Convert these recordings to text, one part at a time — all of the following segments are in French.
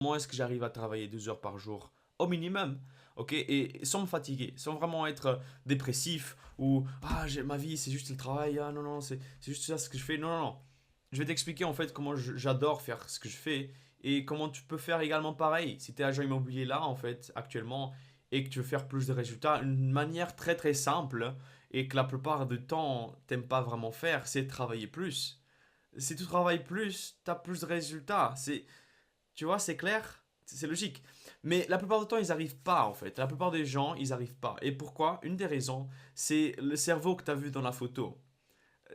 Comment est-ce que j'arrive à travailler 2 heures par jour au minimum, ok, et sans me fatiguer, sans vraiment être dépressif ou ah ma vie c'est juste le travail, ah non non c'est juste ça ce que je fais, non non non. Je vais t'expliquer en fait comment j'adore faire ce que je fais et comment tu peux faire également pareil si tu es agent immobilier là en fait actuellement et que tu veux faire plus de résultats. Une manière très très simple et que la plupart du temps t'aimes pas vraiment faire, c'est travailler plus. Si tu travailles plus, tu as plus de résultats. Tu vois, c'est clair, c'est logique. Mais la plupart du temps, ils n'arrivent pas en fait. La plupart des gens, ils n'arrivent pas. Et pourquoi? Une des raisons, c'est le cerveau que tu as vu dans la photo.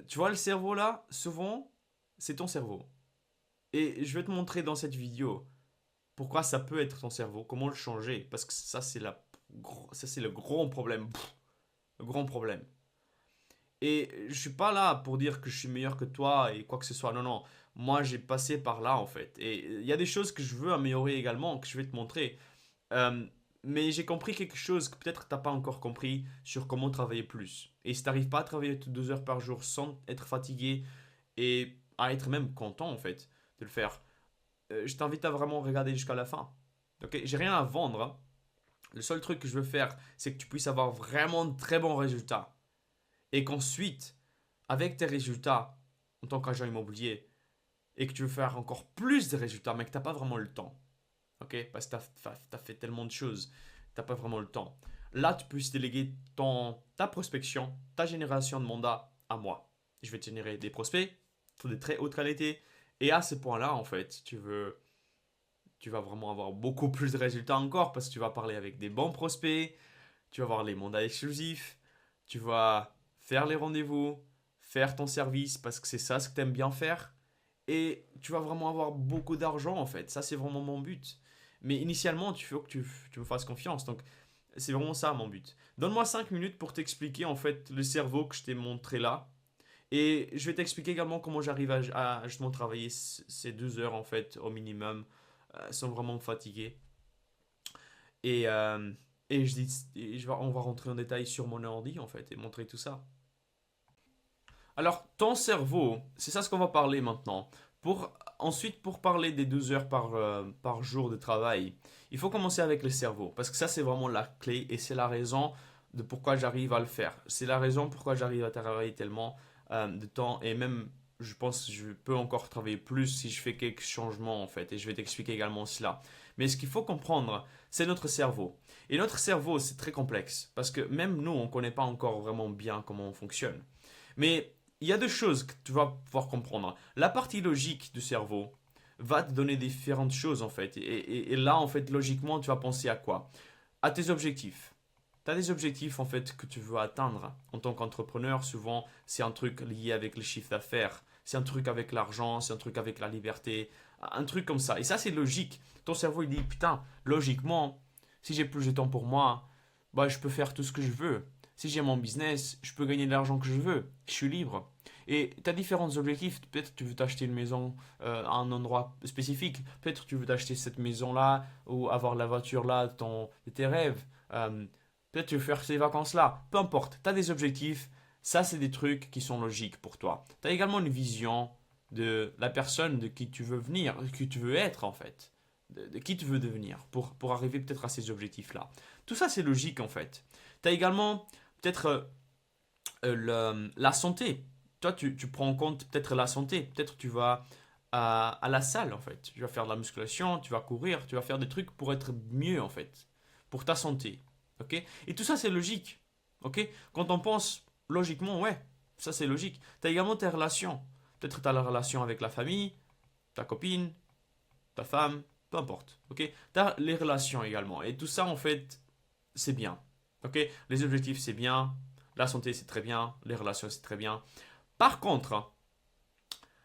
Tu vois, le cerveau là, souvent, c'est ton cerveau. Et je vais te montrer dans cette vidéo pourquoi ça peut être ton cerveau, comment le changer. Parce que ça, c'est le grand problème. Pff, le grand problème. Et je suis pas là pour dire que je suis meilleur que toi et quoi que ce soit. Non, non. Moi, j'ai passé par là en fait. Et il y a des choses que je veux améliorer également, que je vais te montrer. Euh, mais j'ai compris quelque chose que peut-être t'as pas encore compris sur comment travailler plus. Et si t'arrives pas à travailler 2 heures par jour sans être fatigué et à être même content en fait de le faire, je t'invite à vraiment regarder jusqu'à la fin. Ok, j'ai rien à vendre, hein. Le seul truc que je veux faire, c'est que tu puisses avoir vraiment de très bons résultats. Et qu'ensuite, avec tes résultats en tant qu'agent immobilier, et que tu veux faire encore plus de résultats, mais que t'as pas vraiment le temps. Ok, parce que t'as fait tellement de choses, t'as pas vraiment le temps. Là, tu peux déléguer ta prospection, ta génération de mandats à moi. Je vais te générer des prospects de très haute qualité. Et à ce point-là, en fait, tu vas vraiment avoir beaucoup plus de résultats encore parce que tu vas parler avec des bons prospects, tu vas avoir les mandats exclusifs, tu vas faire les rendez-vous, faire ton service parce que c'est ça ce que tu aimes bien faire. Et tu vas vraiment avoir beaucoup d'argent en fait. Ça, c'est vraiment mon but. Mais initialement, il faut que tu me fasses confiance. Donc, c'est vraiment ça mon but. Donne-moi 5 minutes pour t'expliquer en fait le cerveau que je t'ai montré là. Et je vais t'expliquer également comment j'arrive à justement travailler ces 2 heures en fait au minimum sans vraiment me fatiguer. Et, euh, on va rentrer en détail sur mon ordi en fait et montrer tout ça. Alors, ton cerveau, c'est ça ce qu'on va parler maintenant. Ensuite, pour parler des 12 heures par jour de travail, il faut commencer avec le cerveau. Parce que ça, c'est vraiment la clé et c'est la raison de pourquoi j'arrive à le faire. C'est la raison pourquoi j'arrive à travailler tellement de temps. Et même, je pense que je peux encore travailler plus si je fais quelques changements en fait. Et je vais t'expliquer également cela. Mais ce qu'il faut comprendre, c'est notre cerveau. Et notre cerveau, c'est très complexe. Parce que même nous, on ne connaît pas encore vraiment bien comment on fonctionne. Mais il y a deux choses que tu vas pouvoir comprendre. La partie logique du cerveau va te donner différentes choses en fait. Et là, en fait, logiquement, tu vas penser à quoi? À tes objectifs. Tu as des objectifs en fait que tu veux atteindre. En tant qu'entrepreneur, souvent, c'est un truc lié avec le chiffre d'affaires. C'est un truc avec l'argent, c'est un truc avec la liberté. Un truc comme ça. Et ça, c'est logique. Ton cerveau, il dit, putain, logiquement, si j'ai plus de temps pour moi, bah, je peux faire tout ce que je veux. Si j'ai mon business, je peux gagner de l'argent que je veux. Je suis libre. Et tu as différents objectifs. Peut-être tu veux t'acheter une maison à un endroit spécifique. Peut-être tu veux t'acheter cette maison-là ou avoir la voiture-là de tes rêves. Euh, Peut-être tu veux faire ces vacances-là. Peu importe. Tu as des objectifs. Ça, c'est des trucs qui sont logiques pour toi. Tu as également une vision de la personne de qui tu veux venir, de qui tu veux être en fait. De qui tu veux devenir pour arriver peut-être à ces objectifs-là. Tout ça, c'est logique en fait. Tu as également peut-être la santé. Toi, tu prends en compte peut-être la santé. Peut-être tu vas à la salle, en fait. Tu vas faire de la musculation, tu vas courir, tu vas faire des trucs pour être mieux, en fait. Pour ta santé. Ok? Et tout ça, c'est logique. Ok? Quand on pense logiquement, ouais, ça c'est logique. Tu as également tes relations. Peut-être tu as la relation avec la famille, ta copine, ta femme, peu importe. Ok? Tu as les relations également. Et tout ça, en fait, c'est bien. Ok, les objectifs c'est bien, la santé c'est très bien, les relations c'est très bien. Par contre,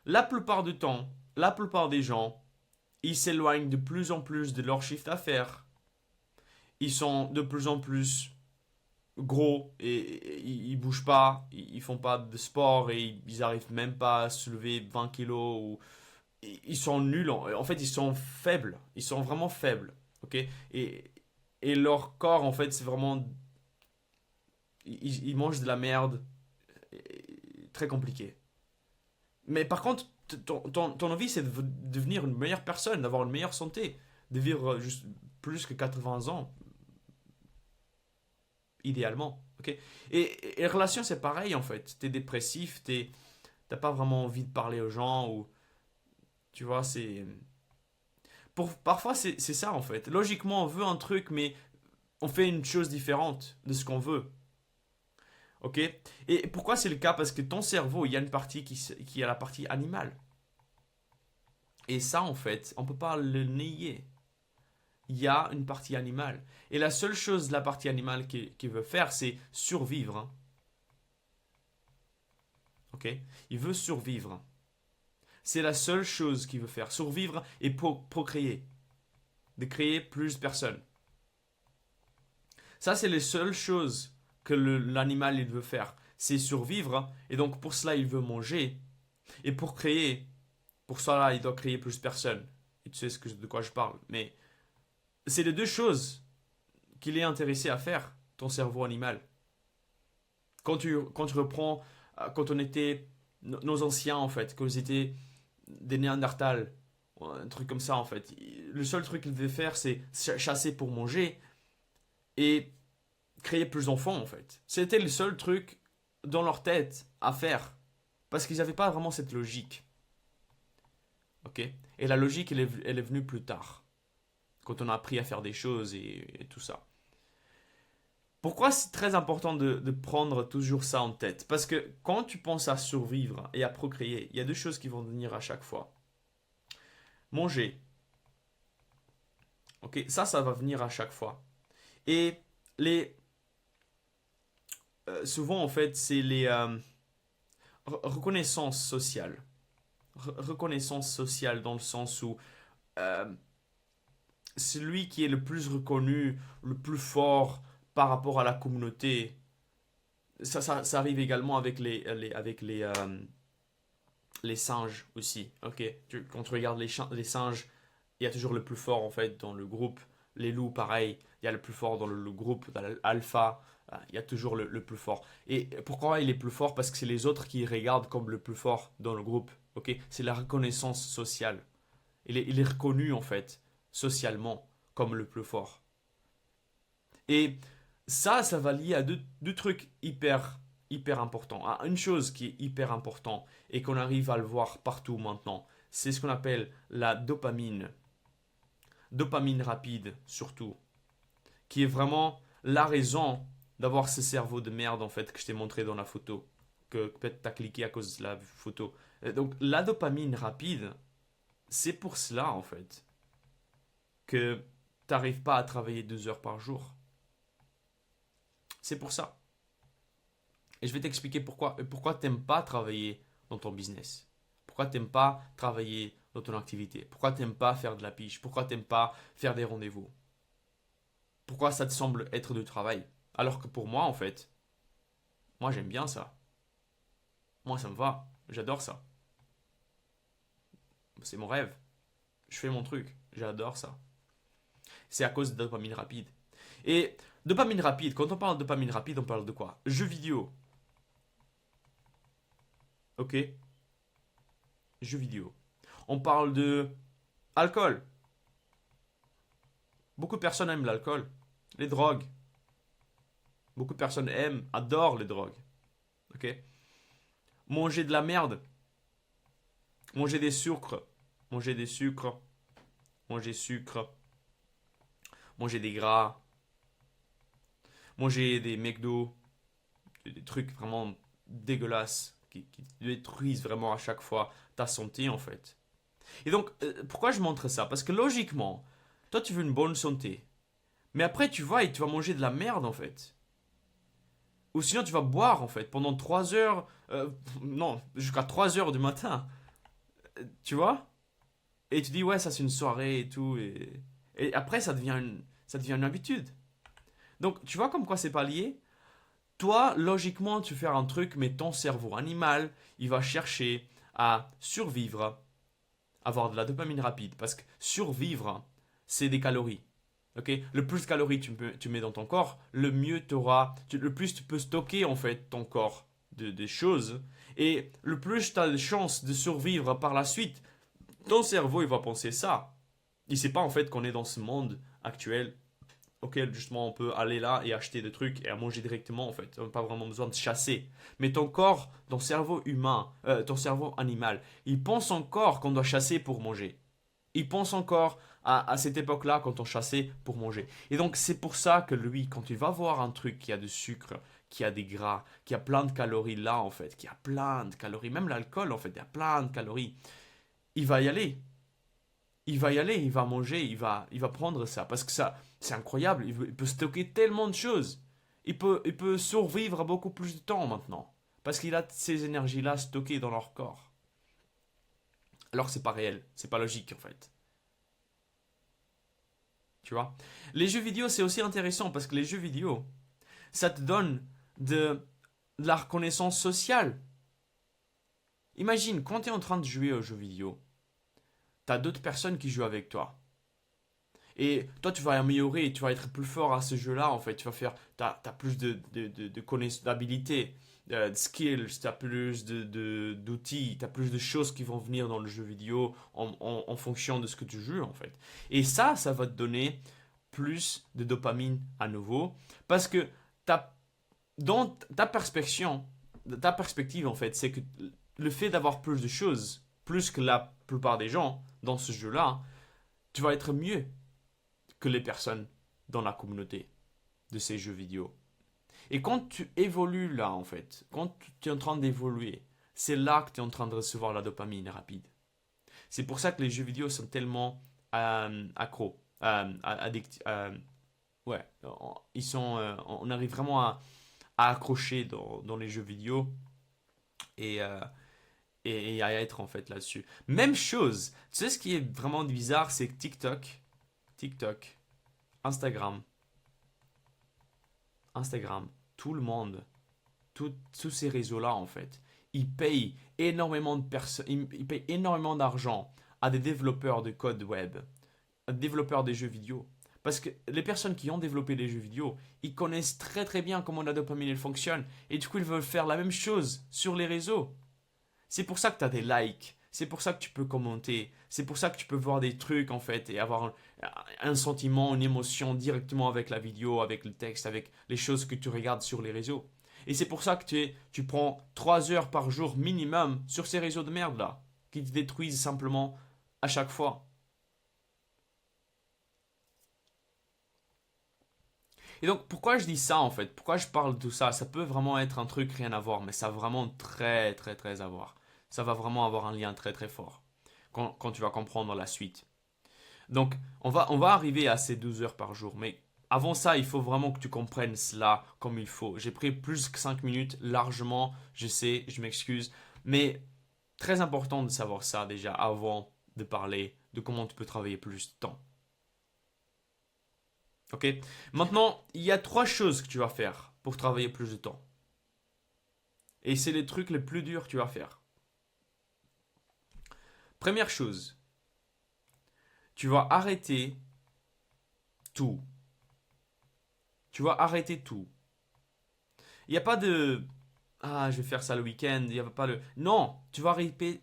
la plupart du temps, la plupart des gens, ils s'éloignent de plus en plus de leur chiffre d'affaires. Ils sont de plus en plus gros et ils bougent pas, ils font pas de sport et ils arrivent même pas à soulever 20 kilos ou ils sont nuls. En fait, ils sont faibles. Ils sont vraiment faibles. Ok, et leur corps en fait c'est vraiment ils mangent de la merde. Très compliqué. Mais par contre, ton envie, c'est de devenir une meilleure personne, d'avoir une meilleure santé. de vivre juste plus que 80 ans, idéalement. Ok. Et les relations, c'est pareil en fait. T'es dépressif, t'as pas vraiment envie de parler aux gens, ou tu vois, parfois, c'est ça en fait. Logiquement, on veut un truc, mais on fait une chose différente de ce qu'on veut. Ok. Et pourquoi c'est le cas? Parce que ton cerveau, il y a une partie qui est la partie animale. Et ça, en fait, on peut pas le nier. Il y a une partie animale. Et la seule chose, la partie animale qui veut faire, c'est survivre, hein. Ok. Il veut survivre. C'est la seule chose qu'il veut faire. Survivre et procréer. De créer plus de personnes. Ça, c'est les seules choses que l'animal il veut faire. C'est survivre. Et donc, pour cela, il veut manger. Et pour créer, pour cela, il doit créer plus de personnes. Et tu sais de quoi je parle. Mais c'est les deux choses qu'il est intéressé à faire, ton cerveau animal. Quand tu reprends, quand on était nos anciens, en fait, quand ils étaient des Néandertals, un truc comme ça, en fait. Le seul truc qu'ils devaient faire, c'est chasser pour manger et créer plus d'enfants, en fait. C'était le seul truc dans leur tête à faire. Parce qu'ils n'avaient pas vraiment cette logique. Ok. Et la logique, elle est venue plus tard. Quand on a appris à faire des choses et tout ça. Pourquoi c'est très important de prendre toujours ça en tête? Parce que quand tu penses à survivre et à procréer, il y a deux choses qui vont venir à chaque fois. Manger. Ok, ça va venir à chaque fois. Et les, souvent, en fait, c'est les reconnaissance sociale. Reconnaissance sociale dans le sens où euh, celui qui est le plus reconnu, le plus fort par rapport à la communauté, ça arrive également avec les singes aussi. Ok. Quand tu regardes les singes, il y a toujours le plus fort en fait dans le groupe. Les loups, pareil, il y a le plus fort dans le groupe, dans l'alpha, il y a toujours le plus fort. Et pourquoi il est plus fort? Parce que c'est les autres qui regardent comme le plus fort dans le groupe. Ok. C'est la reconnaissance sociale. Il est reconnu en fait, socialement, comme le plus fort. Et ça va lier à deux trucs hyper importants. À une chose qui est hyper importante et qu'on arrive à le voir partout maintenant, c'est ce qu'on appelle la dopamine. Dopamine rapide, surtout. Qui est vraiment la raison d'avoir ce cerveau de merde, en fait, que je t'ai montré dans la photo. Que peut-être t'as cliqué à cause de la photo. Donc, la dopamine rapide, c'est pour cela, en fait, que t'arrives pas à travailler 2 heures par jour. C'est pour ça. Et je vais t'expliquer pourquoi t'aimes pas travailler dans ton business. Pourquoi t'aimes pas travailler dans ton activité. Pourquoi t'aimes pas faire de la pige. Pourquoi t'aimes pas faire des rendez-vous. Pourquoi ça te semble être du travail. Alors que pour moi, en fait, moi j'aime bien ça. Moi ça me va. J'adore ça. C'est mon rêve. Je fais mon truc. J'adore ça. C'est à cause de dopamine rapide. Et dopamine rapide, quand on parle de dopamine rapide, on parle de quoi? Jeux vidéo. Ok. Jeux vidéo. On parle de alcool. Beaucoup de personnes aiment l'alcool. Les drogues. Beaucoup de personnes adorent les drogues. Ok. Manger de la merde. Manger des sucres. Manger des sucres. Manger sucre. Manger des gras. Manger des McDo. Des trucs vraiment dégueulasses qui détruisent vraiment à chaque fois ta santé en fait. Et donc, pourquoi je montre ça? Parce que logiquement, toi tu veux une bonne santé. Mais après tu vas et tu vas manger de la merde en fait. Ou sinon tu vas boire en fait pendant 3 heures. Non, jusqu'à 3 heures du matin. Tu vois? Et tu dis ouais ça c'est une soirée et tout. Et après ça devient une habitude. Donc tu vois comme quoi c'est pas lié? Toi, logiquement, tu fais un truc, mais ton cerveau animal, il va chercher à survivre, avoir de la dopamine rapide. Parce que survivre, c'est des calories. Ok. Le plus de calories tu mets dans ton corps, le mieux le plus tu peux stocker en fait ton corps de choses. Et le plus tu as de chances de survivre par la suite, ton cerveau il va penser ça. Il sait pas en fait qu'on est dans ce monde actuel auquel justement on peut aller là et acheter des trucs et à manger directement en fait. On n'a pas vraiment besoin de chasser. Mais ton corps, ton cerveau humain, ton cerveau animal, il pense encore qu'on doit chasser pour manger. Il pense encore à cette époque-là quand on chassait pour manger. Et donc c'est pour ça que lui, quand il va voir un truc qui a du sucre, qui a des gras, qui a plein de calories là en fait, qui a plein de calories, même l'alcool en fait, il y a plein de calories, il va y aller. Il va y aller, il va manger, il va prendre ça. Parce que ça, c'est incroyable, il peut stocker tellement de choses. Il peut survivre à beaucoup plus de temps maintenant. Parce qu'il a ces énergies-là stockées dans leur corps. Alors c'est pas réel, c'est pas logique en fait. Tu vois. Les jeux vidéo, c'est aussi intéressant parce que les jeux vidéo, ça te donne de la reconnaissance sociale. Imagine, quand tu es en train de jouer aux jeux vidéo, tu as d'autres personnes qui jouent avec toi. Et toi, tu vas améliorer, tu vas être plus fort à ce jeu-là, en fait. Tu vas faire, t'as plus de connaissances, d'habilités, de skills, t'as plus d'outils, t'as plus de choses qui vont venir dans le jeu vidéo en fonction de ce que tu joues, en fait. Et ça va te donner plus de dopamine à nouveau, parce que t'as, dans ta perspective, en fait, c'est que le fait d'avoir plus de choses, plus que la plupart des gens dans ce jeu-là, tu vas être mieux que les personnes dans la communauté de ces jeux vidéo. Et quand tu évolues là, en fait, quand tu es en train d'évoluer, c'est là que tu es en train de recevoir la dopamine rapide. C'est pour ça que les jeux vidéo sont tellement accros, addictifs. Ouais, on arrive vraiment à accrocher dans les jeux vidéo et, euh, et à être en fait là-dessus. Même chose, tu sais ce qui est vraiment bizarre, c'est que TikTok, Instagram, tout le monde, tous ces réseaux-là en fait, ils payent énormément de personnes, ils payent énormément d'argent à des développeurs de code web, à des développeurs des jeux vidéo. Parce que les personnes qui ont développé les jeux vidéo, ils connaissent très très bien comment la dopamine elle fonctionne. Et du coup, ils veulent faire la même chose sur les réseaux. C'est pour ça que tu as des likes. C'est pour ça que tu peux commenter. C'est pour ça que tu peux voir des trucs en fait et avoir un sentiment, une émotion directement avec la vidéo, avec le texte, avec les choses que tu regardes sur les réseaux. Et c'est pour ça que tu prends 3 heures par jour minimum sur ces réseaux de merde là, qui te détruisent simplement à chaque fois. Et donc pourquoi je dis ça en fait? Pourquoi je parle de tout ça? Ça peut vraiment être un truc rien à voir, mais ça a vraiment très très très à voir. Ça va vraiment avoir un lien très très fort quand tu vas comprendre la suite. Donc, on va arriver à ces 12 heures par jour. Mais avant ça, il faut vraiment que tu comprennes cela comme il faut. J'ai pris plus que 5 minutes, largement. Je sais, je m'excuse. Mais très important de savoir ça déjà avant de parler de comment tu peux travailler plus de temps. Ok? Maintenant, il y a 3 choses que tu vas faire pour travailler plus de temps. Et c'est les trucs les plus durs que tu vas faire. Première chose, tu vas arrêter tout. Tu vas arrêter tout. Il n'y a pas de ah, je vais faire ça le week-end. Il n'y a pas le non, tu vas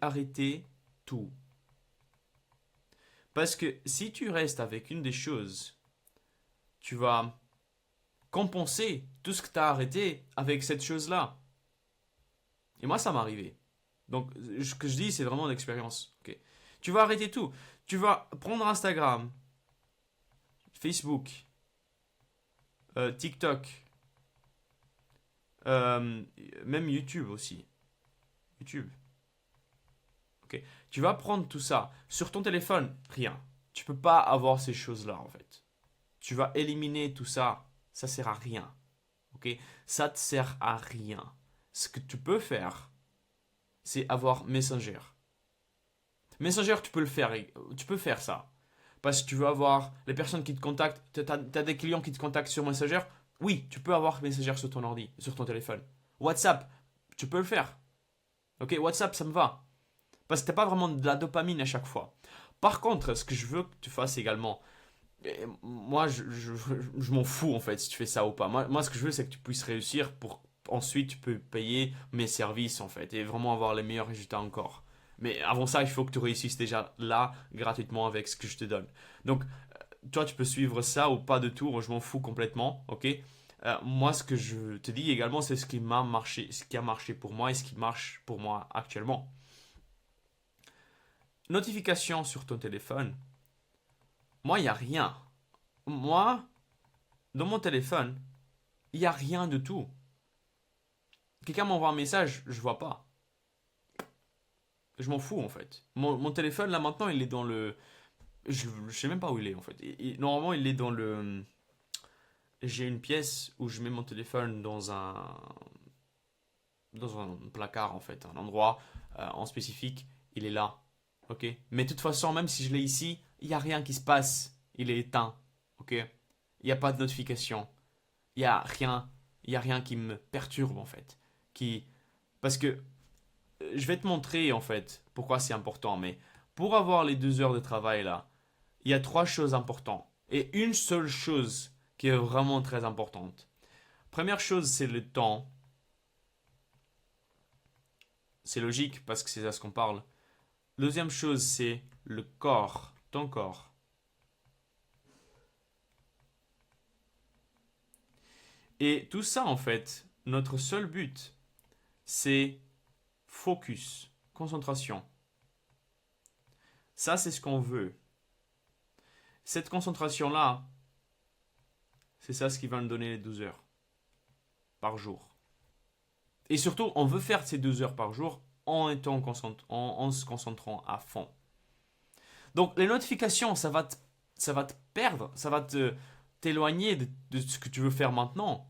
arrêter tout. Parce que si tu restes avec une des choses, tu vas compenser tout ce que tu as arrêté avec cette chose-là. Et moi, ça m'est arrivé. Donc, ce que je dis, c'est vraiment d'expérience. Ok. Tu vas arrêter tout. Tu vas prendre Instagram, Facebook, TikTok, même YouTube aussi. YouTube. Ok. Tu vas prendre tout ça. Sur ton téléphone, rien. Tu peux pas avoir ces choses-là en fait. Tu vas éliminer tout ça. Ça sert à rien. Ok. Ça te sert à rien. Ce que tu peux faire, c'est avoir Messenger. Messenger, tu peux le faire. Tu peux faire ça. Parce que tu veux avoir les personnes qui te contactent. Tu as des clients qui te contactent sur Messenger. Oui, tu peux avoir Messenger sur ton ordi, sur ton téléphone. WhatsApp, tu peux le faire. Ok, WhatsApp, ça me va. Parce que t'as pas vraiment de la dopamine à chaque fois. Par contre, ce que je veux que tu fasses également, et moi, je m'en fous en fait si tu fais ça ou pas. Moi, ce que je veux, c'est que tu puisses réussir pour ensuite tu peux payer mes services en fait et vraiment avoir les meilleurs résultats encore. Mais avant ça, il faut que tu réussisses déjà là, gratuitement, avec ce que je te donne. Donc, toi, tu peux suivre ça ou pas de tout, moi, je m'en fous complètement, ok? Moi, ce que je te dis également, c'est ce qui m'a marché, ce qui a marché pour moi et ce qui marche pour moi actuellement. Notification sur ton téléphone. Moi, il n'y a rien. Moi, dans mon téléphone, il n'y a rien de tout. Quelqu'un m'envoie un message, je vois pas. Je m'en fous en fait. Mon téléphone là maintenant il est dans le. Je sais même pas où il est en fait. Normalement il est dans le. J'ai une pièce où je mets mon téléphone dans un placard en fait, un endroit en spécifique. Il est là, ok. Mais de toute façon même si je l'ai ici, il y a rien qui se passe. Il est éteint, ok. Il n'y a pas de notification. Il y a rien. Il y a rien qui me perturbe en fait. Qui parce que je vais te montrer en fait pourquoi c'est important, mais pour avoir les 2 heures de travail là, il y a trois choses importantes. Et une seule chose qui est vraiment très importante. Première chose, c'est le temps. C'est logique parce que c'est à ce qu'on parle. Deuxième chose, c'est le corps, ton corps. Et tout ça, en fait, notre seul but, c'est focus, concentration. Ça, c'est ce qu'on veut. Cette concentration-là, c'est ça ce qui va nous donner les 12 heures par jour. Et surtout, on veut faire ces 2 heures par jour en se concentrant à fond. Donc, les notifications, ça va te perdre, ça va t'éloigner de ce que tu veux faire maintenant.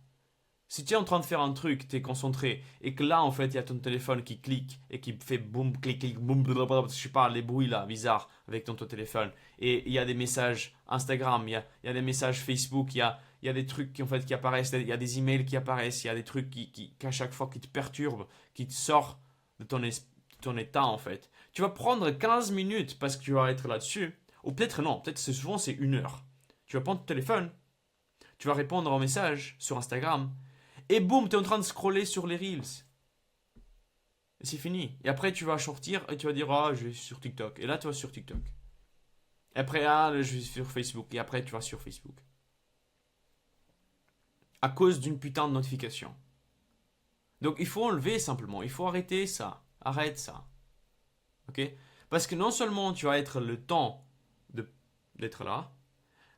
Si tu es en train de faire un truc, tu es concentré, et que là, en fait, il y a ton téléphone qui clique et qui fait boum, clic, clic, boum, blablabla, je sais pas, les bruits là, bizarres, avec ton téléphone. Et il y a des messages Instagram, il y a des messages Facebook, il y a des trucs qui, en fait, qui apparaissent, il y a des emails qui apparaissent, il y a des trucs qu'à chaque fois qui te perturbent, qui te sortent de ton état, en fait. Tu vas prendre 15 minutes parce que tu vas être là-dessus, ou peut-être non, peut-être souvent c'est 1 heure. Tu vas prendre ton téléphone, tu vas répondre aux messages sur Instagram, et boum, tu es en train de scroller sur les Reels. Et c'est fini. Et après, tu vas sortir et tu vas dire, ah, je vais sur TikTok. Et là, tu vas sur TikTok. Et après, ah, je vais sur Facebook. Et après, tu vas sur Facebook. À cause d'une putain de notification. Donc, il faut enlever simplement. Il faut arrêter ça. Arrête ça. Ok? Parce que non seulement tu vas être le temps d'être là,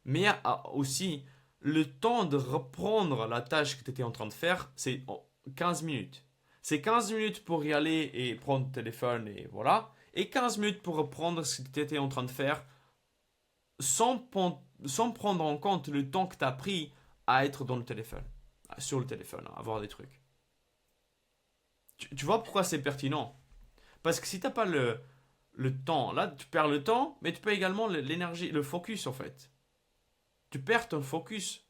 mais aussi le temps de reprendre la tâche que tu étais en train de faire, c'est 15 minutes. C'est 15 minutes pour y aller et prendre le téléphone et voilà. Et 15 minutes pour reprendre ce que tu étais en train de faire sans prendre en compte le temps que tu as pris à être dans le téléphone, sur le téléphone, à voir des trucs. Tu vois pourquoi c'est pertinent? Parce que si tu n'as pas le temps, là tu perds le temps, mais tu perds également l'énergie, le focus en fait. Tu perds ton focus.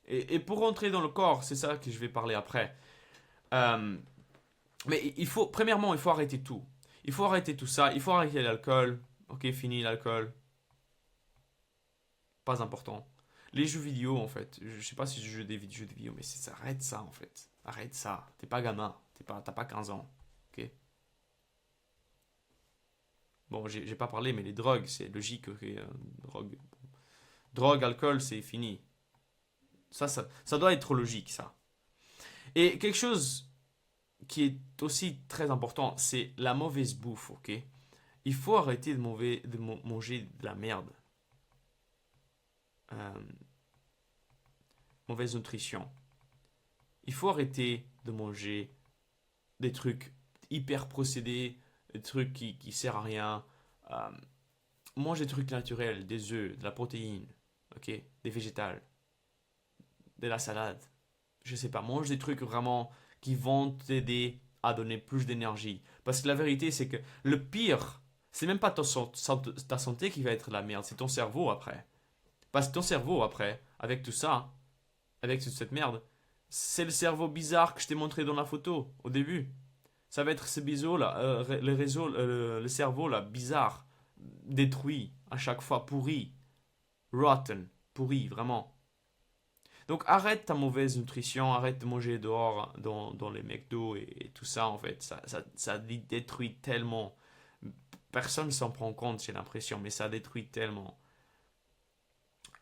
Et pour rentrer dans le corps, c'est ça que je vais parler après. Euh, mais premièrement, il faut arrêter tout. Il faut arrêter tout ça. Il faut arrêter l'alcool. Ok, fini l'alcool. Pas important. Les jeux vidéo, en fait. Je sais pas si je joue des jeux vidéo, mais arrête ça, en fait. Arrête ça. T'es pas gamin. T'as pas 15 ans. Ok. Bon, j'ai pas parlé, mais les drogues, c'est logique. Ok, drogue, alcool, c'est fini. Ça doit être logique, ça. Et quelque chose qui est aussi très important, c'est la mauvaise bouffe, ok? Il faut arrêter de manger de la merde. Euh, Mauvaise nutrition. Il faut arrêter de manger des trucs hyper procédés, des trucs qui servent à rien. Euh, Mange des trucs naturels, des œufs, de la protéine, ok? Des végétales, de la salade. Je sais pas, mange des trucs vraiment qui vont t'aider à donner plus d'énergie. Parce que la vérité, c'est que le pire, c'est même pas ta santé qui va être la merde, c'est ton cerveau après. Parce que ton cerveau après, avec tout ça, avec toute cette merde, c'est le cerveau bizarre que je t'ai montré dans la photo au début. Ça va être ce biseau là, le cerveau là, bizarre, détruit à chaque fois, pourri, rotten, pourri, vraiment. Donc arrête ta mauvaise nutrition, arrête de manger dehors dans les McDo et tout ça en fait. Ça détruit tellement. Personne ne s'en prend compte, j'ai l'impression, mais ça détruit tellement.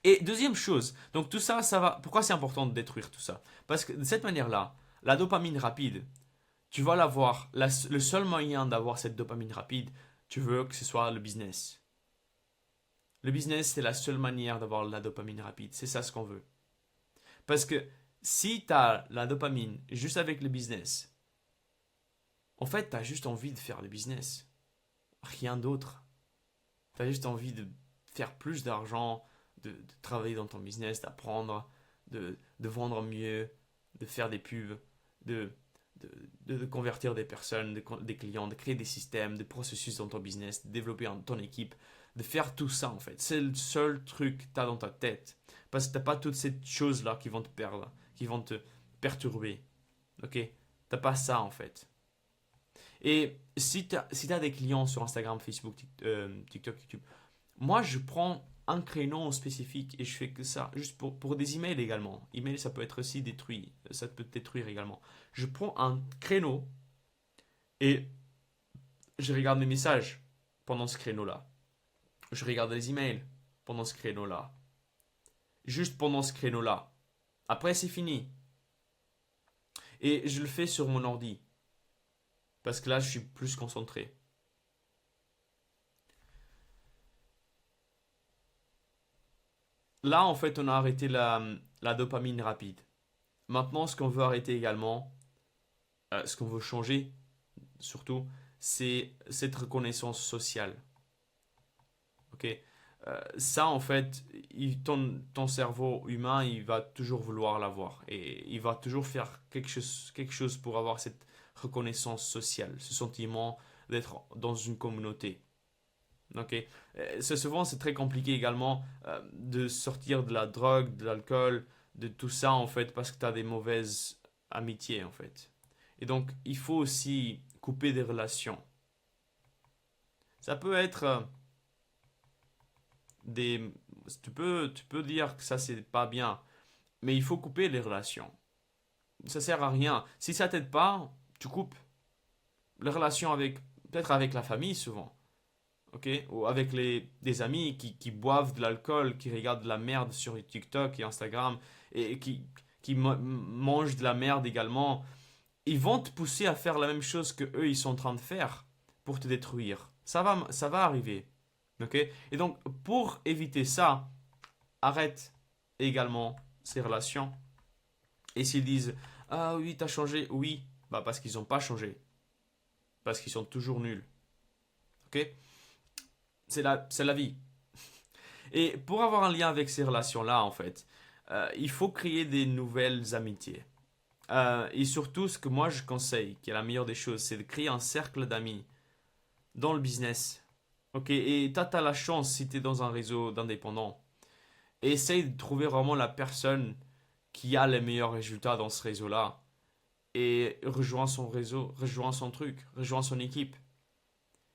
Et deuxième chose, donc tout ça, ça va. Pourquoi c'est important de détruire tout ça? Parce que de cette manière-là, la dopamine rapide, tu vas l'avoir. Le seul moyen d'avoir cette dopamine rapide, tu veux que ce soit le business. Le business, c'est la seule manière d'avoir la dopamine rapide. C'est ça ce qu'on veut. Parce que si tu as la dopamine juste avec le business, en fait, tu as juste envie de faire le business. Rien d'autre. Tu as juste envie de faire plus d'argent, de travailler dans ton business, d'apprendre, de vendre mieux, de faire des pubs, de, de convertir des personnes, des clients, de créer des systèmes, des processus dans ton business, de développer ton équipe, de faire tout ça en fait. C'est le seul truc que tu as dans ta tête. Parce que tu n'as pas toutes ces choses-là qui vont te perdre, qui vont te perturber. Ok? T'as pas ça en fait. Et si t'as des clients sur Instagram, Facebook, TikTok, YouTube, moi je prends un créneau spécifique et je fais que ça, juste pour des emails également. Email, ça peut être aussi détruit, ça peut te détruire également. Je prends un créneau et je regarde mes messages pendant ce créneau-là. Je regarde les emails pendant ce créneau-là. Juste pendant ce créneau-là. Après, c'est fini. Et je le fais sur mon ordi. Parce que là, je suis plus concentré. Là, en fait, on a arrêté la dopamine rapide. Maintenant, ce qu'on veut arrêter également, ce qu'on veut changer, surtout, c'est cette reconnaissance sociale. Ok? Ça, en fait, ton cerveau humain, il va toujours vouloir l'avoir. Et il va toujours faire quelque chose pour avoir cette reconnaissance sociale, ce sentiment d'être dans une communauté. Ok? Souvent, c'est très compliqué également de sortir de la drogue, de l'alcool, de tout ça, en fait, parce que tu as des mauvaises amitiés, en fait. Et donc, il faut aussi couper des relations. Ça peut être des... Tu peux dire que ça, c'est pas bien, mais il faut couper les relations. Ça sert à rien. Si ça t'aide pas, tu coupes. Les relations avec... Peut-être avec la famille, souvent. Ok? Ou avec des amis qui boivent de l'alcool, qui regardent de la merde sur TikTok et Instagram, et qui mangent de la merde également. Ils vont te pousser à faire la même chose que eux ils sont en train de faire pour te détruire. Ça va arriver. Ok? Et donc, pour éviter ça, arrête également ces relations. Et s'ils disent, ah oui, t'as changé, oui, bah parce qu'ils n'ont pas changé. Parce qu'ils sont toujours nuls. Ok? C'est la vie. Et pour avoir un lien avec ces relations-là, en fait, il faut créer des nouvelles amitiés. Et surtout, ce que moi je conseille, qui est la meilleure des choses, c'est de créer un cercle d'amis dans le business. Ok, et t'as la chance si tu es dans un réseau d'indépendants. Et essaye de trouver vraiment la personne qui a les meilleurs résultats dans ce réseau-là. Et rejoins son réseau, rejoins son truc, rejoins son équipe.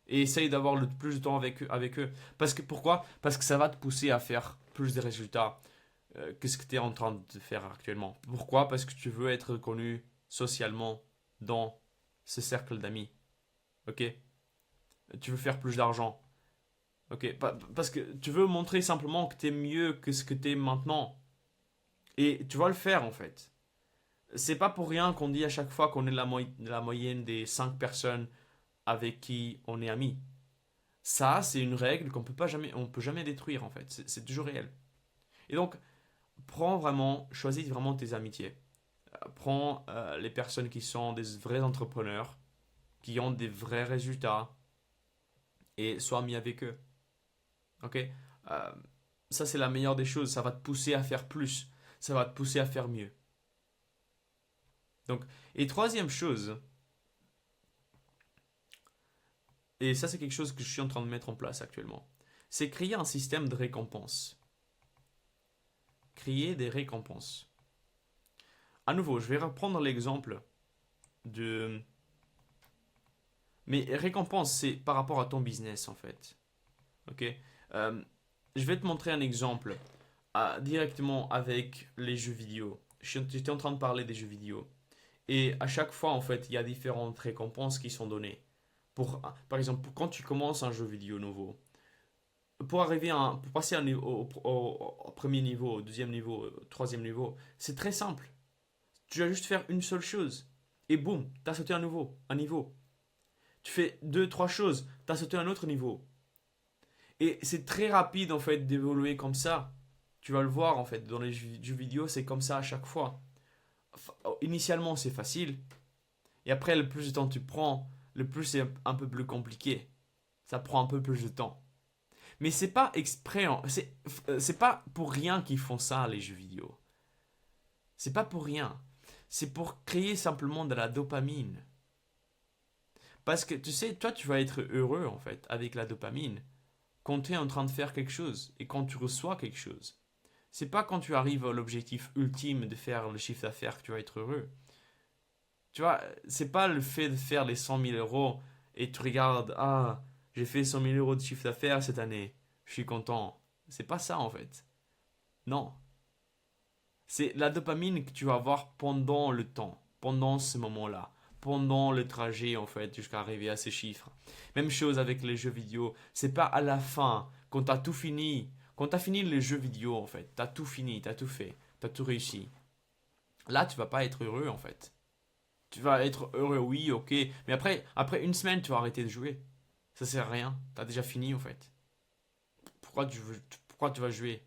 Et essaye d'avoir le plus de temps avec eux. Parce que pourquoi? Parce que ça va te pousser à faire plus de résultats que ce que tu es en train de faire actuellement. Pourquoi? Parce que tu veux être reconnu socialement dans ce cercle d'amis. Ok? Tu veux faire plus d'argent. Ok? Parce que tu veux montrer simplement que tu es mieux que ce que tu es maintenant. Et tu vas le faire en fait. C'est pas pour rien qu'on dit à chaque fois qu'on est la moyenne des 5 personnes avec qui on est amis. Ça, c'est une règle on peut jamais détruire en fait. C'est toujours réel. Et donc, choisis vraiment tes amitiés. Prends les personnes qui sont des vrais entrepreneurs, qui ont des vrais résultats, et sois ami avec eux. Ok? Euh, Ça, c'est la meilleure des choses. Ça va te pousser à faire plus. Ça va te pousser à faire mieux. Donc, et troisième chose, et ça, c'est quelque chose que je suis en train de mettre en place actuellement, c'est créer un système de récompense. Créer des récompenses. À nouveau, je vais reprendre l'exemple de... Mais récompense, c'est par rapport à ton business, en fait. Ok? Euh, je vais te montrer un exemple. directement avec les jeux vidéo. J'étais en train de parler des jeux vidéo. Et à chaque fois, en fait, il y a différentes récompenses qui sont données. Par exemple, quand tu commences un jeu vidéo nouveau, pour passer au premier niveau, au deuxième niveau, au troisième niveau, c'est très simple. Tu vas juste faire une seule chose. Et boum, tu as sauté un niveau. Tu fais deux, trois choses, tu as sauté un autre niveau. Et c'est très rapide en fait d'évoluer comme ça. Tu vas le voir en fait dans les jeux vidéo, c'est comme ça à chaque fois. Initialement c'est facile, et après le plus de temps tu prends, le plus c'est un peu plus compliqué. Ça prend un peu plus de temps. Mais c'est pas exprès, c'est pas pour rien qu'ils font ça les jeux vidéo. C'est pas pour rien. C'est pour créer simplement de la dopamine. Parce que tu sais, toi tu vas être heureux en fait avec la dopamine quand tu es en train de faire quelque chose et quand tu reçois quelque chose. C'est pas quand tu arrives à l'objectif ultime de faire le chiffre d'affaires que tu vas être heureux. Tu vois, c'est pas le fait de faire les 100 000 € et tu regardes, ah, j'ai fait 100 000 € de chiffre d'affaires cette année, je suis content. C'est pas ça en fait. Non. C'est la dopamine que tu vas avoir pendant le temps, pendant ce moment-là, pendant le trajet en fait, jusqu'à arriver à ces chiffres. Même chose avec les jeux vidéo. C'est pas à la fin, quand t'as tout fini, quand t'as fini les jeux vidéo en fait, t'as tout fini, t'as tout fait, t'as tout réussi. Là, tu vas pas être heureux en fait. Tu vas être heureux, oui, ok, mais après une semaine, tu vas arrêter de jouer. Ça sert à rien. T'as déjà fini en fait. Pourquoi tu vas jouer?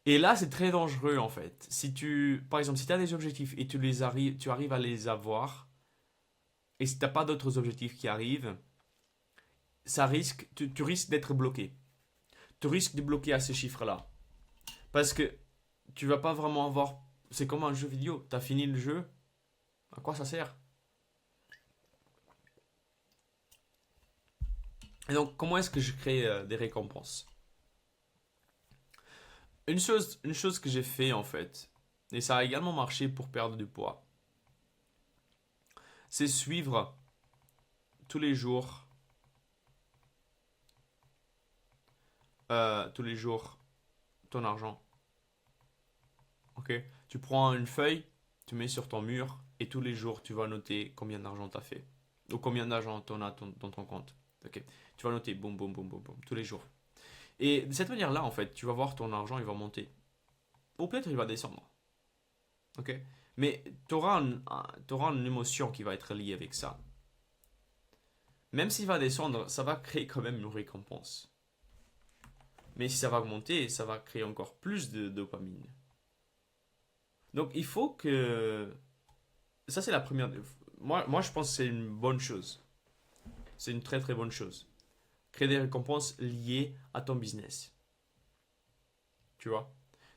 Et là, c'est très dangereux en fait. Si tu, par exemple, si tu as des objectifs et tu arrives à les avoir, et si tu n'as pas d'autres objectifs qui arrivent, tu risques d'être bloqué. Tu risques de bloquer à ces chiffres-là. Parce que tu vas pas vraiment avoir. C'est comme un jeu vidéo. Tu as fini le jeu, à quoi ça sert? Et donc, comment est-ce que je crée des récompenses? Une chose que j'ai fait en fait, et ça a également marché pour perdre du poids, c'est suivre tous les jours, tous les jours ton argent. Ok? Tu prends une feuille, tu mets sur ton mur et tous les jours tu vas noter combien d'argent tu as fait ou combien d'argent tu as dans ton compte. Ok? Tu vas noter boum boum boum boum boum tous les jours. Et de cette manière-là, en fait, tu vas voir ton argent, il va monter. Ou peut-être il va descendre. Ok? Mais t'auras une émotion qui va être liée avec ça. Même s'il va descendre, ça va créer quand même une récompense. Mais si ça va augmenter, ça va créer encore plus de dopamine. Donc il faut que... Ça c'est la première... Moi je pense que c'est une bonne chose. C'est une très très bonne chose. Créer des récompenses liées à ton business. Tu vois?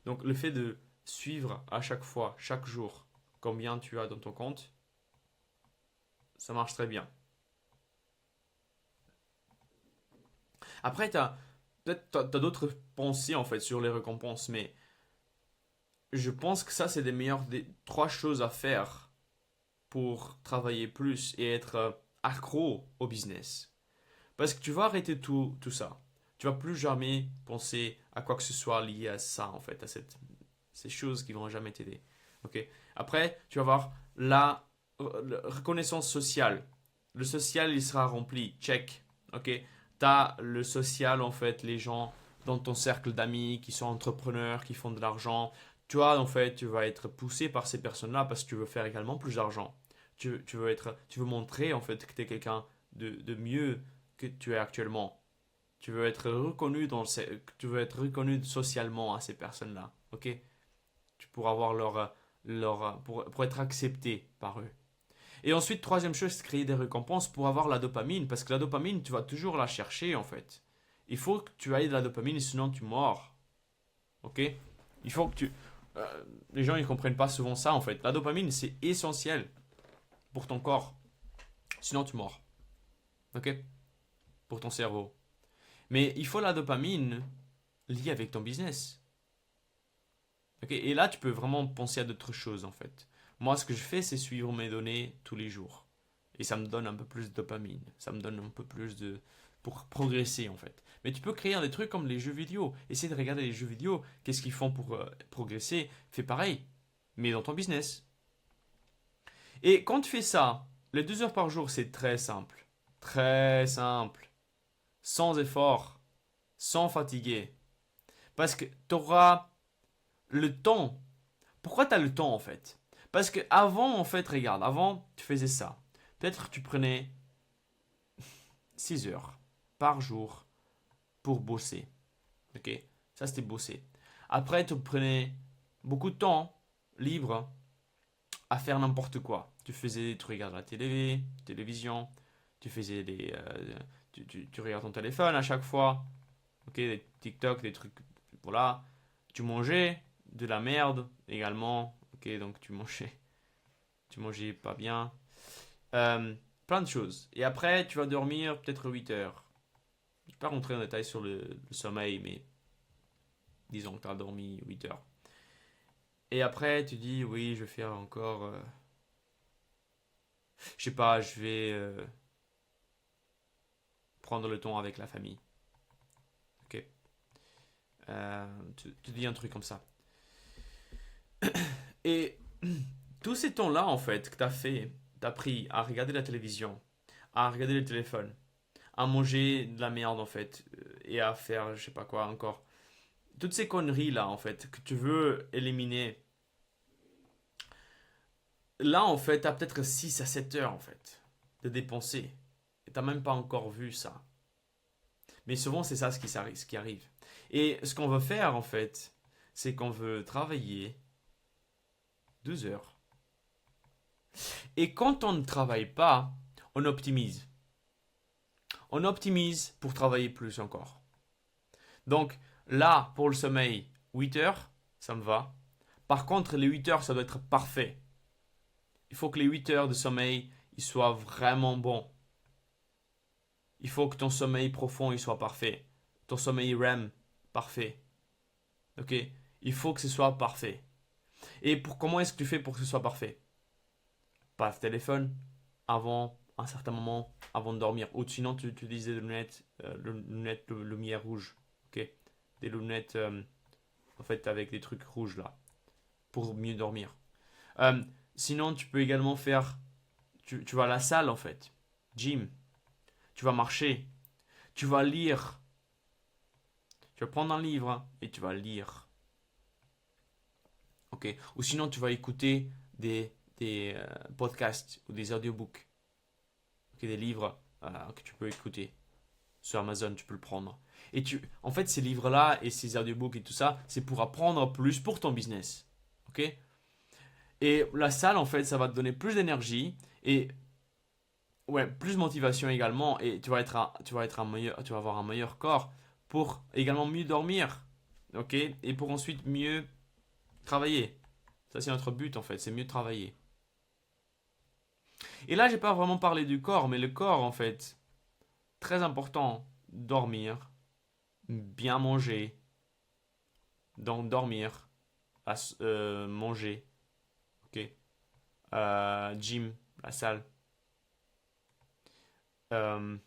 Donc le fait de suivre à chaque fois, chaque jour, combien tu as dans ton compte, ça marche très bien. Après, peut-être t'as d'autres pensées en fait sur les récompenses, mais je pense que ça c'est des trois choses à faire pour travailler plus et être accro au business. Parce que tu vas arrêter tout ça. Tu vas plus jamais penser à quoi que ce soit lié à ça, en fait, ces choses qui vont jamais t'aider. Ok. Après, tu vas avoir la reconnaissance sociale. Le social, il sera rempli. Check. Ok. Tu as le social, en fait, les gens dans ton cercle d'amis qui sont entrepreneurs, qui font de l'argent. Toi, en fait, tu vas être poussé par ces personnes-là parce que tu veux faire également plus d'argent. Tu veux montrer, en fait, que tu es quelqu'un de mieux que tu es actuellement. Tu veux être reconnu tu veux être reconnu socialement à ces personnes-là, ok? Tu pourras avoir pour être accepté par eux. Et ensuite, troisième chose, c'est créer des récompenses pour avoir la dopamine, parce que la dopamine, tu vas toujours la chercher en fait. Il faut que tu ailles de la dopamine, sinon tu mords, ok? Il faut que tu... les gens ils comprennent pas souvent ça en fait. La dopamine, c'est essentiel pour ton corps, sinon tu mords, ok? Pour ton cerveau. Mais il faut la dopamine liée avec ton business. Ok. Et là, tu peux vraiment penser à d'autres choses en fait. Moi, ce que je fais, c'est suivre mes données tous les jours. Et ça me donne un peu plus de dopamine. Ça me donne un peu plus de... pour progresser en fait. Mais tu peux créer des trucs comme les jeux vidéo. Essaye de regarder les jeux vidéo. Qu'est-ce qu'ils font pour progresser? Fais pareil, mais dans ton business. Et quand tu fais ça, les 2 heures par jour, c'est très simple. Très simple. Sans effort. Sans fatiguer. Parce que tu auras le temps. Pourquoi tu as le temps en fait? Parce que avant, en fait, regarde, avant, tu faisais ça. Peut-être tu prenais 6 heures par jour pour bosser. Ok? Ça, c'était bosser. Après, tu prenais beaucoup de temps libre à faire n'importe quoi. Tu regardes la télévision, tu faisais tu regardes ton téléphone à chaque fois. Ok? Des TikTok, des trucs. Voilà. Tu mangeais de la merde également. Ok? Donc, tu mangeais pas bien. Euh, Plein de choses. Et après, tu vas dormir peut-être 8 heures. Je ne vais pas rentrer en détail sur le sommeil, mais disons que tu as dormi 8 heures. Et après, tu dis, oui, je vais faire encore... je sais pas, je vais prendre le temps avec la famille. Ok. Tu dis un truc comme ça. Et tous ces temps-là, en fait, que tu as pris à regarder la télévision, à regarder le téléphone, à manger de la merde, en fait, et à faire, je sais pas quoi encore. Toutes ces conneries-là, en fait, que tu veux éliminer. Là, en fait, tu as peut-être 6 à 7 heures, en fait, de dépenser. Et tu même pas encore vu ça. Mais souvent, c'est ça ce qui arrive. Et ce qu'on veut faire, en fait, c'est qu'on veut travailler 2 heures. Et quand on ne travaille pas, on optimise. On optimise pour travailler plus encore. Donc, là, pour le sommeil, 8 heures, ça me va. Par contre, les 8 heures, ça doit être parfait. Il faut que les 8 heures de sommeil, ils soient vraiment bons. Il faut que ton sommeil profond, il soit parfait. Ton sommeil REM, parfait. Ok? Il faut que ce soit parfait. Et comment est-ce que tu fais pour que ce soit parfait? Pas de téléphone avant un certain moment, avant de dormir. Ou sinon, tu utilises des lunettes, lunettes de lumière rouge. Ok? Des lunettes, en fait, avec des trucs rouges là, pour mieux dormir. Euh, Sinon, tu peux également faire, tu vas à la salle en fait, gym. Tu vas marcher, tu vas lire. Tu vas prendre un livre hein, et tu vas lire. Ok? Ou sinon, tu vas écouter des podcasts ou des audiobooks. Ok, des livres que tu peux écouter. Sur Amazon, tu peux le prendre. Et en fait, ces livres-là et ces audiobooks et tout ça, c'est pour apprendre plus pour ton business. Ok? Et la salle, en fait, ça va te donner plus d'énergie et ouais, plus de motivation également. Et tu vas avoir un meilleur corps pour également mieux dormir. Ok? Et pour ensuite mieux travailler. Ça, c'est notre but en fait, c'est mieux travailler. Et là, j'ai pas vraiment parlé du corps, mais le corps en fait, très important, dormir, bien manger, donc dormir, manger, ok, gym, la salle. Euh,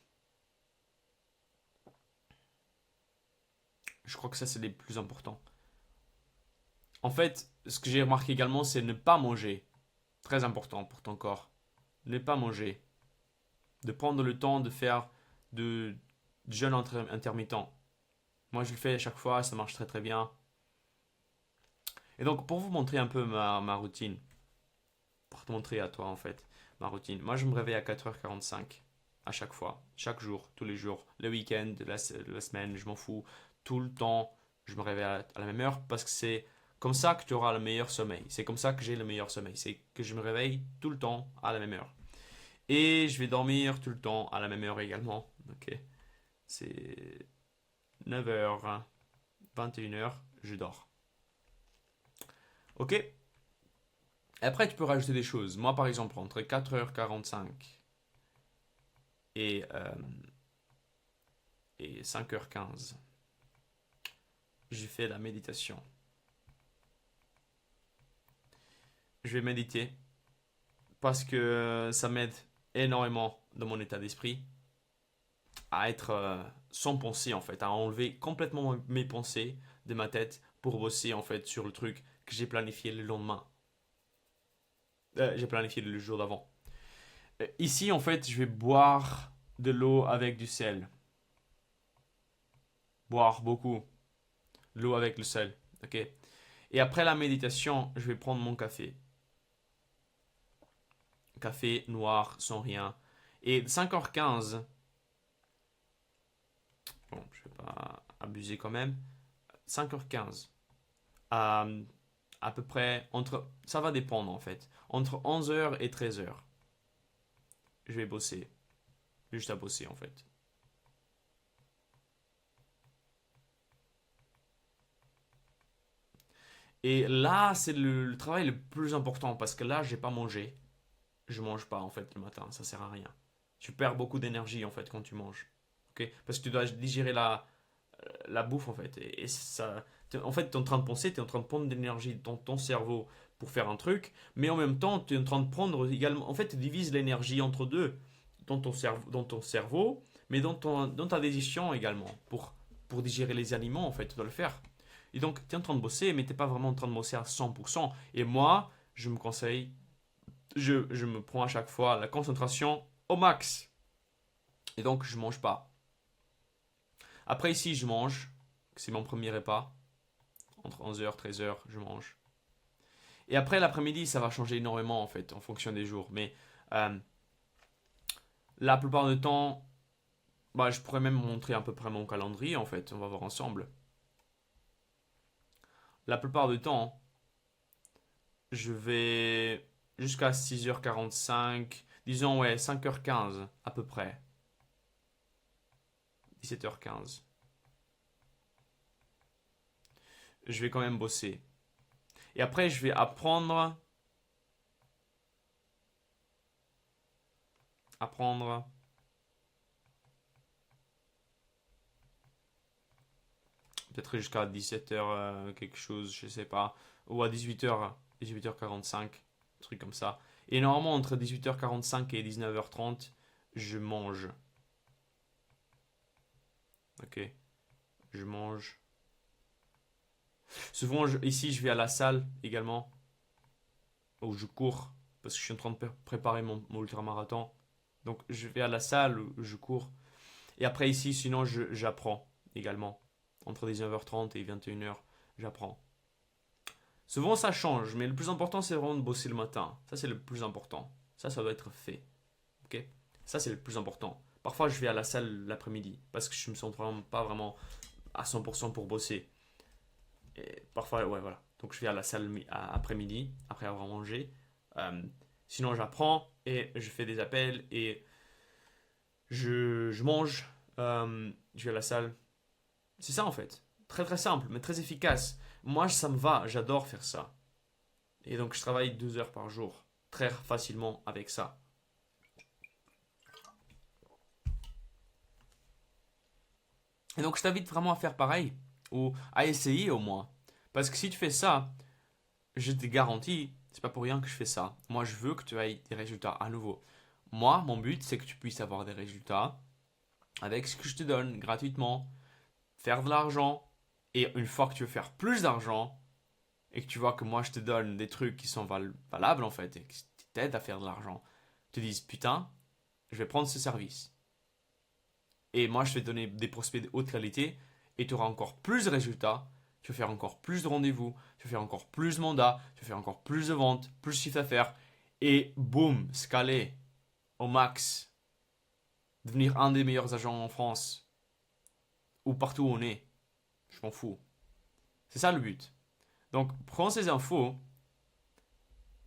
je crois que ça, c'est les plus importants. En fait, ce que j'ai remarqué également, c'est ne pas manger. Très important pour ton corps. Ne pas manger. De prendre le temps de faire de jeûne intermittent. Moi, je le fais à chaque fois, ça marche très très bien. Et donc, pour vous montrer un peu ma routine, pour te montrer à toi en fait, ma routine. Moi, je me réveille à 4h45 à chaque fois, chaque jour, tous les jours, le week-end, la semaine, je m'en fous. Tout le temps, je me réveille à la même heure parce que c'est comme ça que tu auras le meilleur sommeil. C'est comme ça que j'ai le meilleur sommeil. C'est que je me réveille tout le temps à la même heure. Et je vais dormir tout le temps à la même heure également. Ok. C'est 9h, 21h, je dors. Ok. Après, tu peux rajouter des choses. Moi, par exemple, entre 4h45 et, euh, et 5h15, j'ai fait la méditation. Je vais méditer parce que ça m'aide énormément dans mon état d'esprit à être sans penser en fait, à enlever complètement mes pensées de ma tête pour bosser en fait sur le truc que j'ai planifié le lendemain. J'ai planifié le jour d'avant. Ici en fait, je vais boire de l'eau avec du sel. Boire beaucoup. L'eau avec le sel. Ok. Et après la méditation, je vais prendre mon café. Café noir, sans rien. Et 5h15, bon, je vais pas abuser quand même, 5h15, à, à peu près, ça va dépendre en fait, entre 11h et 13h, je vais bosser, juste à bosser en fait. Et là, c'est le travail le plus important parce que là, j'ai pas mangé. Je mange pas en fait le matin, ça sert à rien. Tu perds beaucoup d'énergie en fait quand tu manges. Ok. Parce que tu dois digérer la bouffe en fait. Et ça, en fait, tu es en train de penser, tu es en train de prendre de l'énergie dans ton cerveau pour faire un truc, mais en même temps, tu es en train de prendre également. En fait, tu divises l'énergie entre deux dans ton cerveau, mais dans ta digestion également. Pour digérer les aliments, en fait, tu dois le faire. Et donc, tu es en train de bosser, mais tu n'es pas vraiment en train de bosser à 100%. Et moi, je me conseille, je me prends à chaque fois la concentration au max. Et donc, je mange pas. Après, ici, je mange. C'est mon premier repas. Entre 11h et 13h, je mange. Et après, l'après-midi, ça va changer énormément, en fait, en fonction des jours. Mais euh, la plupart du temps, bah, je pourrais même montrer à peu près mon calendrier, en fait. On va voir ensemble. La plupart du temps, je vais jusqu'à 6h45. Disons, ouais, 5h15, à peu près. 17h15. Je vais quand même bosser. Et après, je vais apprendre. Apprendre. Peut-être jusqu'à 17h quelque chose, je sais pas. Ou à 18h, 18h45, un truc comme ça. Et normalement, entre 18h45 et 19h30, je mange. Ok, je mange. Souvent, ici, je vais à la salle également, où je cours, parce que je suis en train de préparer mon ultramarathon. Donc, je vais à la salle où je cours. Et après, ici, sinon, j'apprends également. Entre 19h30 et 21h, j'apprends. Souvent, ça change, mais le plus important, c'est vraiment de bosser le matin. Ça, c'est le plus important. Ça doit être fait. Ok. Ça, c'est le plus important. Parfois, je vais à la salle l'après-midi parce que je me sens vraiment pas vraiment à 100% pour bosser. Et parfois, ouais, voilà. Donc, je vais à la salle après-midi, après avoir mangé. Euh, Sinon, j'apprends et je fais des appels et je mange. Je vais à la salle. C'est ça, en fait. Très, très simple, mais très efficace. Moi, ça me va. J'adore faire ça. Et donc, je travaille 2 heures par jour. Très facilement avec ça. Et donc, je t'invite vraiment à faire pareil. Ou à essayer au moins. Parce que si tu fais ça, je te garantis, c'est pas pour rien que je fais ça. Moi, je veux que tu aies des résultats à nouveau. Moi, mon but, c'est que tu puisses avoir des résultats avec ce que je te donne gratuitement, faire de l'argent. Et une fois que tu veux faire plus d'argent, et que tu vois que moi, je te donne des trucs qui sont valables en fait, et qui t'aident à faire de l'argent, tu te dis, putain, je vais prendre ce service. Et moi, je vais te donner des prospects de haute qualité et tu auras encore plus de résultats. Tu vas faire encore plus de rendez-vous, tu vas faire encore plus de mandats, tu vas faire encore plus de ventes, plus de chiffre d'affaires. Et boum, scaler au max. Devenir un des meilleurs agents en France. Ou partout où on est. Je m'en fous. C'est ça le but. Donc, prends ces infos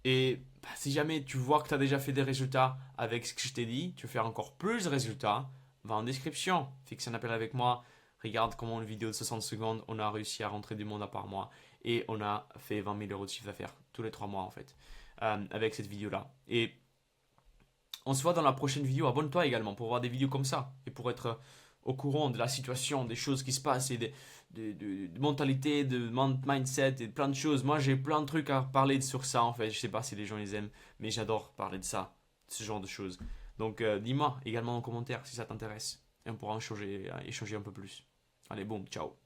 et bah, si jamais tu vois que tu as déjà fait des résultats avec ce que je t'ai dit, tu veux faire encore plus de résultats, va en description, fixe un appel avec moi, regarde comment une vidéo de 60 secondes, on a réussi à rentrer du mandat par mois et on a fait 20 000 euros de chiffre d'affaires tous les 3 mois en fait, avec cette vidéo-là. Et on se voit dans la prochaine vidéo, abonne-toi également pour voir des vidéos comme ça et pour être au courant de la situation, des choses qui se passent et de mentalité, de mindset et plein de choses. Moi, j'ai plein de trucs à parler sur ça en fait. Je sais pas si les gens les aiment, mais j'adore parler de ça, ce genre de choses. Donc, dis-moi également en commentaire si ça t'intéresse. et on pourra échanger un peu plus. Allez, boum, ciao.